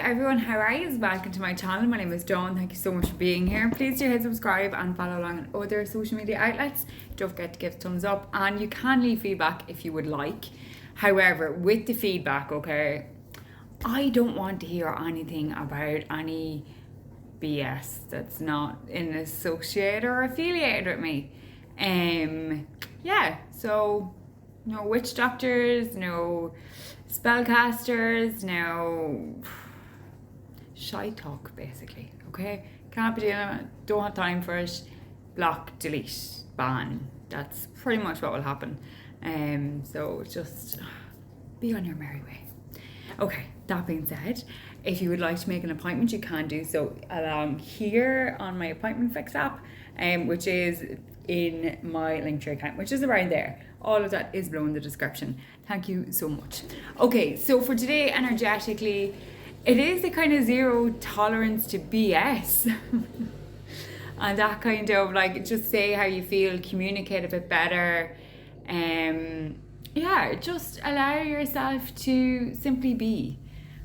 everyone, how are you? Welcome to my channel. My name is Dawn. Thank you so much for being here. Please do hit subscribe and follow along on other social media outlets. Don't forget to give a thumbs up, and you can leave feedback if you would like. However, with the feedback, okay, I don't want to hear anything about any BS that's not associated or affiliated with me. So no witch doctors, no spellcasters, no shy talk, basically. Okay, can't be dealing with it, don't have time for it. Block, delete, ban. That's pretty much what will happen. So just be on your merry way. Okay, that being said, if you would like to make an appointment, you can do so along here on my appointment fix app, which is in my Linktree account, which is around there. All of that is below in the description. Thank you so much. Okay, so for today, energetically, it is the kind of zero tolerance to BS. And that kind of like, just say how you feel, communicate a bit better. Just allow yourself to simply be.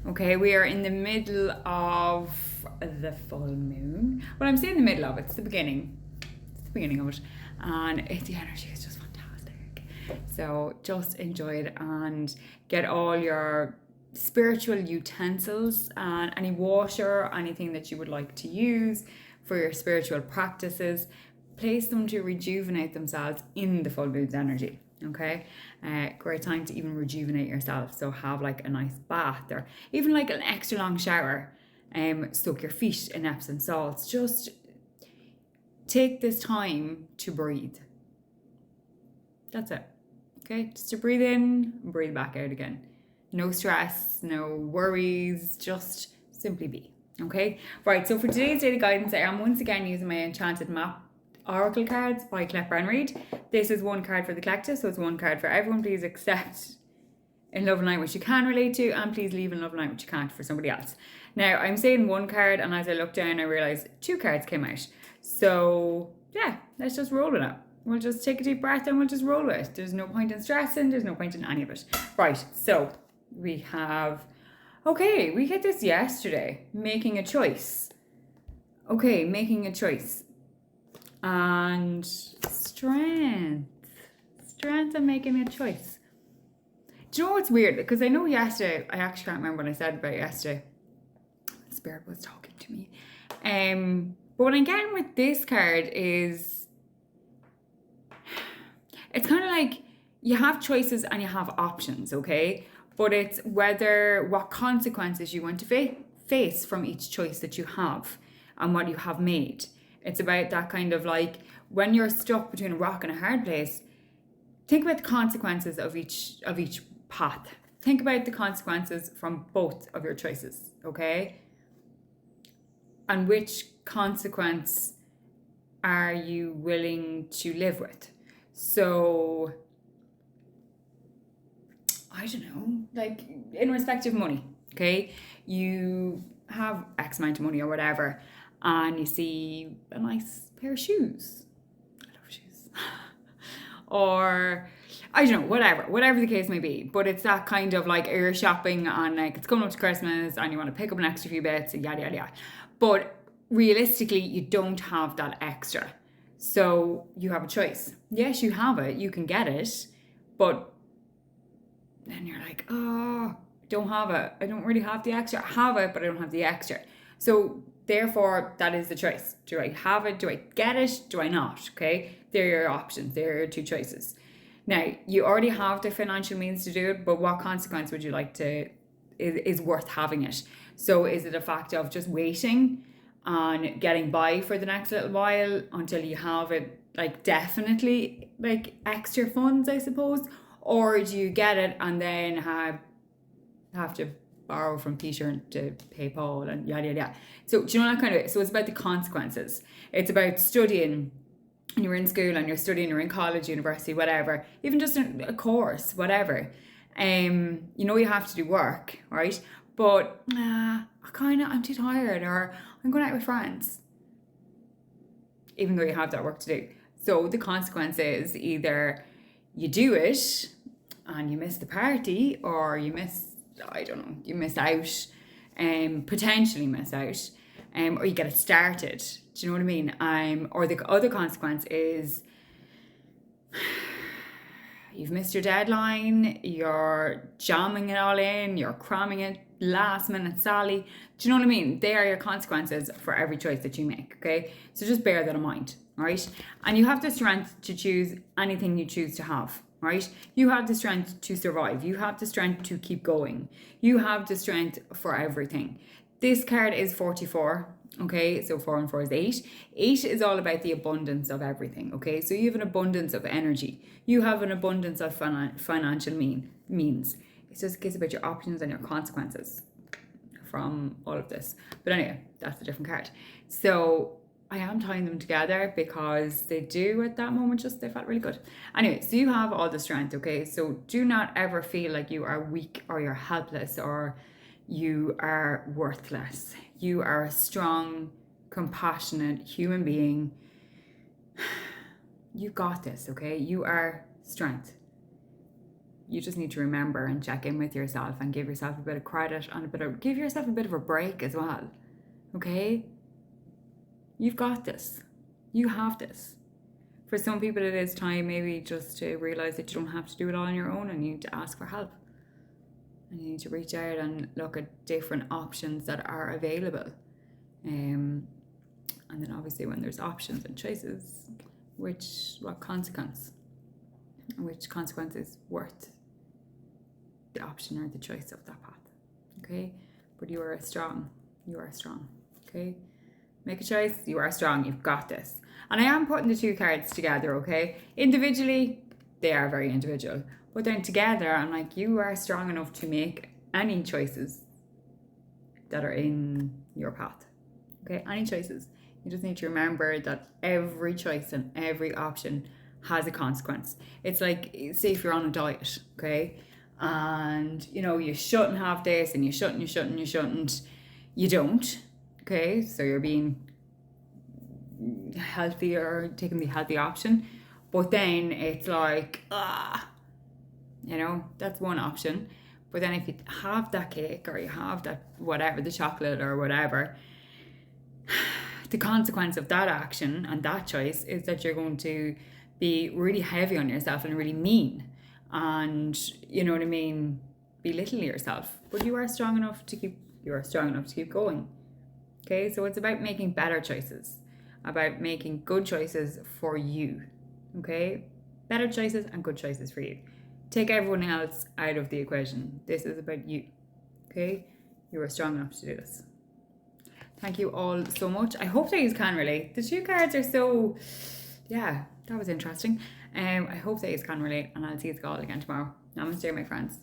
Okay, we are in the middle of the full moon. Well, I'm saying the middle of it, it's the beginning. It's the beginning of it. And the energy is just fantastic. So just enjoy it and get all your spiritual utensils and any water, anything that you would like to use for your spiritual practices. Place them to rejuvenate themselves in the full moon's energy. Okay, great time to even rejuvenate yourself. So have like a nice bath or even like an extra long shower. Soak your feet in Epsom salts. Just take this time to breathe. That's it. Okay, just to breathe in, breathe back out again. No stress, no worries, just simply be. Okay, right, so for today's daily guidance, I am once again using my Enchanted Map Oracle cards by Clip and Read. This is one card for the collective, so it's one card for everyone. Please accept in love and light what you can relate to, and please leave in love and light what you can't for somebody else. Now, I'm saying one card, and as I look down, I realised two cards came out. So, yeah, let's just roll with it. We'll just take a deep breath and we'll just roll with it. There's no point in stressing, there's no point in any of it. Right, so we have, okay, we get this yesterday, making a choice. Okay, making a choice. And strength and making a choice. Do you know what's weird? Because I know yesterday, I actually can't remember what I said about yesterday. Spirit was talking to me. But what I'm getting with this card is, it's kind of like you have choices and you have options, okay? But it's what consequences you want to face from each choice that you have and what you have made. It's about that kind of like, when you're stuck between a rock and a hard place, think about the consequences of each path. Think about the consequences from both of your choices, okay? And which consequence are you willing to live with? So, I don't know, like in respect of money, okay? You have X amount of money or whatever, and you see a nice pair of shoes. I love shoes. Or, I don't know, whatever the case may be. But it's that kind of like, you're shopping and like it's coming up to Christmas and you want to pick up an extra few bits, yada, yada, yada. But realistically, you don't have that extra. So you have a choice. Yes, you have it, you can get it, but then you're like, oh, I don't have it. I don't really have the extra. I have it, but I don't have the extra. So therefore, that is the choice. Do I have it? Do I get it? Do I not? Okay, they're your options. They're your two choices. Now, you already have the financial means to do it, but what consequence would you like to, is worth having it? So is it a fact of just waiting and getting by for the next little while until you have it, like definitely like extra funds, I suppose? Or do you get it and then have to borrow from Peter to pay Paul and yada yada yada? So do you know that kind of, so it's about the consequences. It's about studying, and you're in school and you're studying, you're in college, university, whatever, even just a course, whatever. You know you have to do work, right? But I'm too tired, or I'm going out with friends. Even though you have that work to do. So the consequence is either you do it and you miss the party, or you miss, I don't know, you miss out potentially miss out, or you get it started. Do you know what I mean? Or the other consequence is you've missed your deadline, you're jamming it all in, you're cramming it last minute Sally. Do you know what I mean? They are your consequences for every choice that you make, okay? So just bear that in mind, right? And you have the strength to choose anything you choose to have, right? You have the strength to survive. You have the strength to keep going. You have the strength for everything. This card is 44. Okay, so 4 and 4 is 8. 8 is all about the abundance of everything. Okay, so you have an abundance of energy. You have an abundance of financial means. It's just a case about your options and your consequences from all of this. But anyway, that's a different card. So I am tying them together because they do at that moment they felt really good. Anyway, so you have all the strength. Okay, so do not ever feel like you are weak or you're helpless or you are worthless. You are a strong, compassionate human being. You got this, okay? You are strength. You just need to remember and check in with yourself and give yourself a bit of credit and give yourself a bit of a break as well, okay? You've got this. You have this. For some people, it is time maybe just to realize that you don't have to do it all on your own and you need to ask for help. And you need to reach out and look at different options that are available. And then obviously when there's options and choices, what consequence is worth the option or the choice of that path. Okay? But you are strong. Okay? Make a choice, you are strong, you've got this. And I am putting the two cards together, okay? Individually, they are very individual. But then together, I'm like, you are strong enough to make any choices that are in your path. Okay, any choices. You just need to remember that every choice and every option has a consequence. It's like, say if you're on a diet, okay? And, you shouldn't have this and you shouldn't. You don't, okay? So you're being healthy or taking the healthy option. But then it's like, that's one option. But then if you have that cake or you have that whatever, the chocolate or whatever, the consequence of that action and that choice is that you're going to be really heavy on yourself and really mean and, belittle yourself. But you are strong enough to keep going. Okay, so it's about making better choices, about making good choices for you. Okay, better choices and good choices for you. Take everyone else out of the equation. This is about you. Okay? You are strong enough to do this. Thank you all so much. I hope that you can relate. The two cards are so, that was interesting. I hope that you can relate, and I'll see you all again tomorrow. Namaste, my friends.